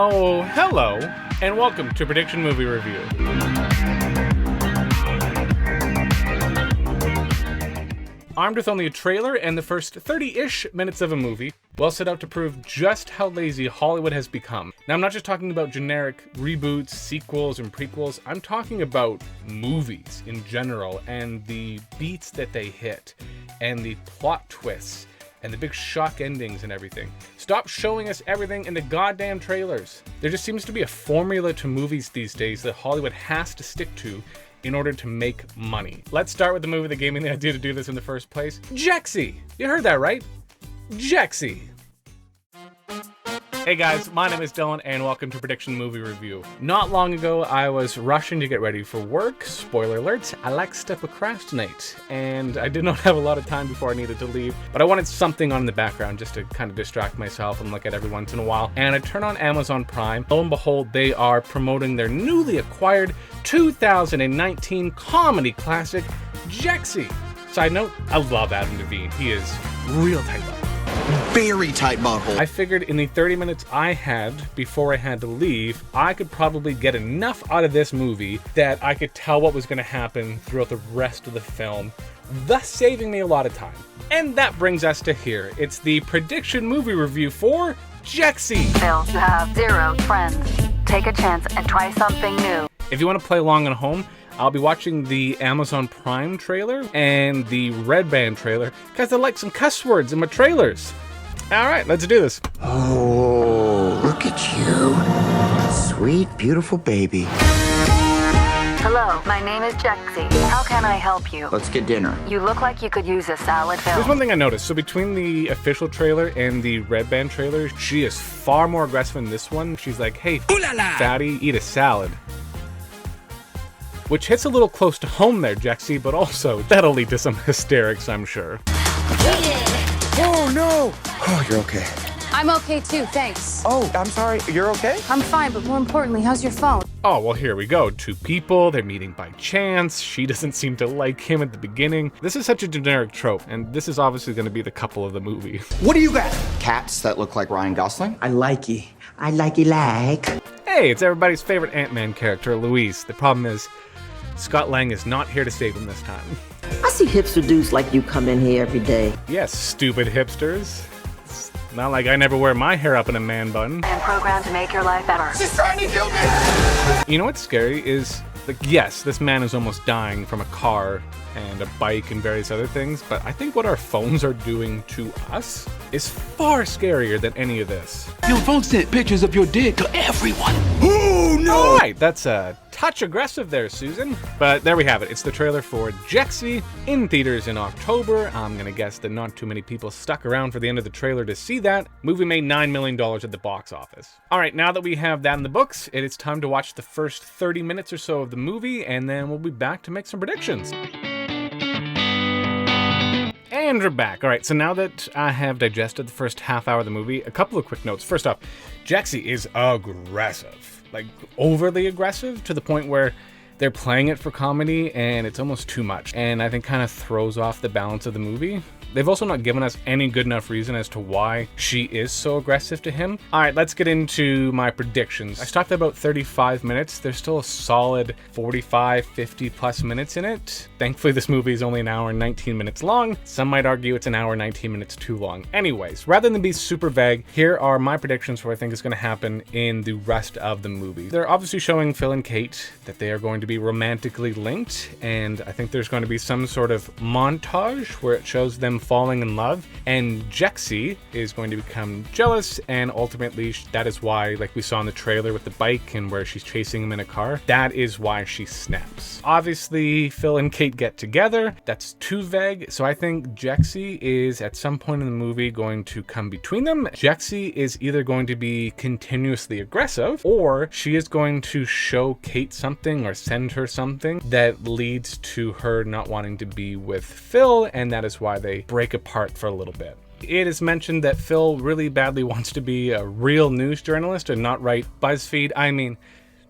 Oh, hello, and welcome to Prediction Movie Review. Armed with only a trailer and the first 30-ish minutes of a movie, well set out to prove just how lazy Hollywood has become. Now, I'm not just talking about generic reboots, sequels, and prequels. I'm talking about movies in general, and the beats that they hit, and the plot twists, and the big shock endings and everything. Stop showing us everything in the goddamn trailers. There just seems to be a formula to movies these days that Hollywood has to stick to in order to make money. Let's start with the movie that gave me the idea to do this in the first place. Jexi! You heard that right? Jexi! Hey guys, my name is Dylan and welcome to Prediction Movie Review. Not long ago, I was rushing to get ready for work. Spoiler alert, I like to procrastinate. And I did not have a lot of time before I needed to leave, but I wanted something on in the background just to kind of distract myself and look at every once in a while. And I turn on Amazon Prime. Lo and behold, they are promoting their newly acquired 2019 comedy classic, Jexi. Side note, I love Adam Devine. He is real tight butthole. Very tight butthole. I figured in the 30 minutes I had before I had to leave, I could probably get enough out of this movie that I could tell what was going to happen throughout the rest of the film, thus saving me a lot of time. And that brings us to here. It's the Prediction Movie Review for Jexi. Phil, you have 0 friends. Take a chance and try something new. If you want to play along at home, I'll be watching the Amazon Prime trailer and the Red Band trailer because I like some cuss words in my trailers. All right, let's do this. Oh, look at you. Sweet, beautiful baby. Hello, my name is Jexi. How can I help you? Let's get dinner. You look like you could use a salad, Phil. There's one thing I noticed. So between the official trailer and the Red Band trailer, she is far more aggressive in this one. She's like, hey, fatty, eat a salad. Which hits a little close to home there, Jexi, but also that'll lead to some hysterics, I'm sure. Oh, no. Oh, you're okay. I'm okay too, thanks. Oh, I'm sorry. You're okay? I'm fine, but more importantly, how's your phone? Oh, well, here we go. 2 people, they're meeting by chance. She doesn't seem to like him at the beginning. This is such a generic trope, and this is obviously going to be the couple of the movie. What do you got? Cats that look like Ryan Gosling? I likey like. Hey, it's everybody's favorite Ant-Man character, Luis. The problem is, Scott Lang is not here to save him this time. I see hipster dudes like you come in here every day. Yes, stupid hipsters. It's not like I never wear my hair up in a man bun. And programmed to make your life better. She's trying to kill me! You know what's scary is, like, yes, this man is almost dying from a car and a bike and various other things, but I think what our phones are doing to us is far scarier than any of this. Your phone sent pictures of your dick to everyone. Oh, no! All right, that's a touch aggressive there, Susan. But there we have it. It's the trailer for Jexi in theaters in October. I'm gonna guess that not too many people stuck around for the end of the trailer to see that. Movie made $9 million at the box office. All right, now that we have that in the books, it is time to watch the first 30 minutes or so of the movie, and then we'll be back to make some predictions. And we're back. All right, so now that I have digested the first half hour of the movie, a couple of quick notes. First off, Jexi is aggressive, like overly aggressive to the point where they're playing it for comedy and it's almost too much. And I think kind of throws off the balance of the movie. They've also not given us any good enough reason as to why she is so aggressive to him. All right, let's get into my predictions. I stopped at about 35 minutes. There's still a solid 45, 50 plus minutes in it. Thankfully, this movie is only an hour and 19 minutes long. Some might argue it's an hour and 19 minutes too long. Anyways, rather than be super vague, here are my predictions for what I think is going to happen in the rest of the movie. They're obviously showing Phil and Kate that they are going to be romantically linked, and I think there's going to be some sort of montage where it shows them falling in love, and Jexi is going to become jealous, and ultimately that is why, like we saw in the trailer with the bike and where she's chasing him in a car, that is why she snaps. Obviously, Phil and Kate get together. That's too vague, so I think Jexi is at some point in the movie going to come between them. Jexi is either going to be continuously aggressive, or she is going to show Kate something or send her something that leads to her not wanting to be with Phil, and that is why they break apart for a little bit. It is mentioned that Phil really badly wants to be a real news journalist and not write BuzzFeed. I mean,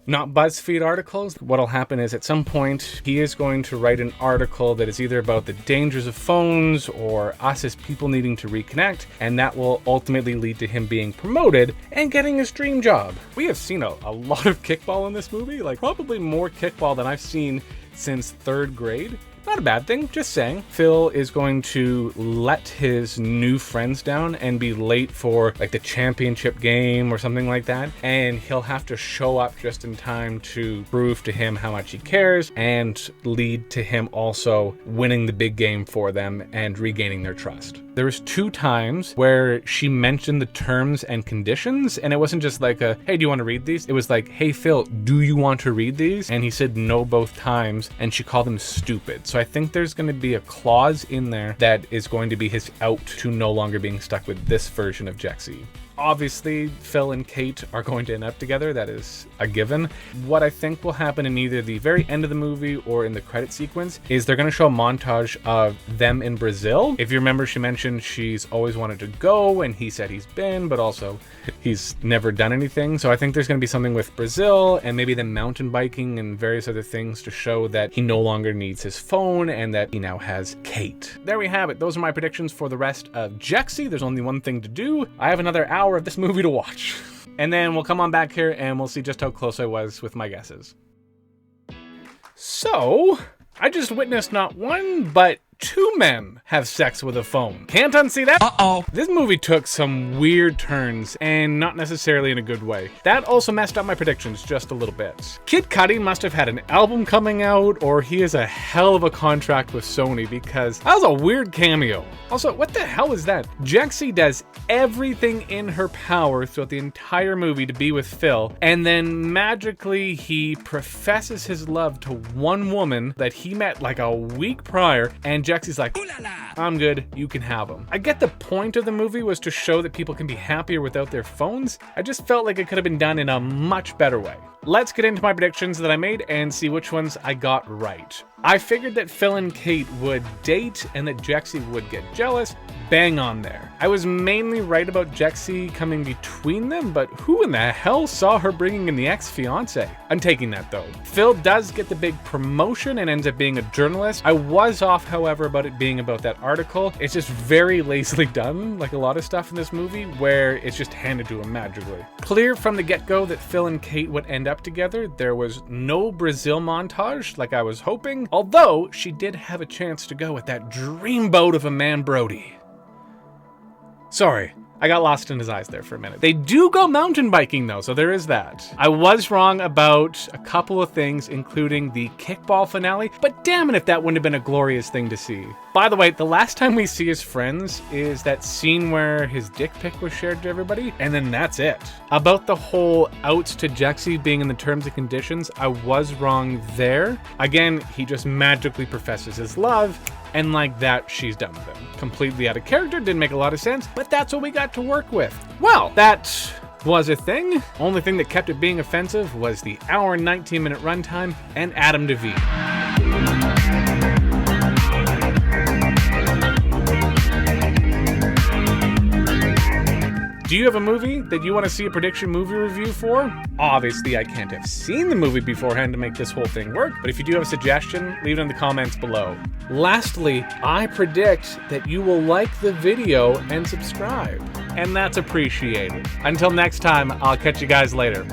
not BuzzFeed articles. What'll happen is at some point he is going to write an article that is either about the dangers of phones or us as people needing to reconnect, and that will ultimately lead to him being promoted and getting his dream job. We have seen a lot of kickball in this movie, like probably more kickball than I've seen since 3rd grade. Not a bad thing, just saying. Phil is going to let his new friends down and be late for like the championship game or something like that. And he'll have to show up just in time to prove to him how much he cares and lead to him also winning the big game for them and regaining their trust. There was 2 times where she mentioned the terms and conditions, and it wasn't just like a, hey, do you want to read these? It was like, hey, Phil, do you want to read these? And he said no both times, and she called him stupid. So I think there's going to be a clause in there that is going to be his out to no longer being stuck with this version of Jexie. Obviously, Phil and Kate are going to end up together. That is a given. What I think will happen in either the very end of the movie or in the credit sequence is they're going to show a montage of them in Brazil. If you remember, she mentioned she's always wanted to go, and he said he's been, but also he's never done anything. So I think there's going to be something with Brazil and maybe them mountain biking and various other things to show that he no longer needs his phone and that he now has Kate. There we have it. Those are my predictions for the rest of Jexie. There's only one thing to do. I have another hour of this movie to watch. And then we'll come on back here and we'll see just how close I was with my guesses. So, I just witnessed not one, but 2 men have sex with a phone. Can't unsee that. Uh-oh. This movie took some weird turns, and not necessarily in a good way. That also messed up my predictions just a little bit. Kid Cudi must have had an album coming out, or he has a hell of a contract with Sony, because that was a weird cameo. Also, what the hell is that? Jexie does everything in her power throughout the entire movie to be with Phil, and then magically he professes his love to one woman that he met like a week prior, and Jexie's like, I'm good, you can have them. I get the point of the movie was to show that people can be happier without their phones. I just felt like it could have been done in a much better way. Let's get into my predictions that I made and see which ones I got right. I figured that Phil and Kate would date and that Jexie would get jealous. Bang on there. I was mainly right about Jexie coming between them, but who in the hell saw her bringing in the ex-fiance? I'm taking that though. Phil does get the big promotion and ends up being a journalist. I was off, however, about it being about that article. It's just very lazily done, like a lot of stuff in this movie, where it's just handed to him magically. Clear from the get-go that Phil and Kate would end up together. There was no Brazil montage like I was hoping, although she did have a chance to go with that dreamboat of a man Brody. Sorry, I got lost in his eyes there for a minute. They do go mountain biking though, so there is that. I was wrong about a couple of things, including the kickball finale, but damn it if that wouldn't have been a glorious thing to see. By the way, the last time we see his friends is that scene where his dick pic was shared to everybody, and then that's it. About the whole outs to Jexie being in the terms and conditions, I was wrong there. Again, he just magically professes his love, and like that, she's done with him. Completely out of character, didn't make a lot of sense, but that's what we got to work with. Well, that was a thing. Only thing that kept it being offensive was the hour and 19-minute runtime and Adam Devine. Do you have a movie that you want to see a prediction movie review for? Obviously, I can't have seen the movie beforehand to make this whole thing work, but if you do have a suggestion, leave it in the comments below. Lastly, I predict that you will like the video and subscribe, and that's appreciated. Until next time, I'll catch you guys later.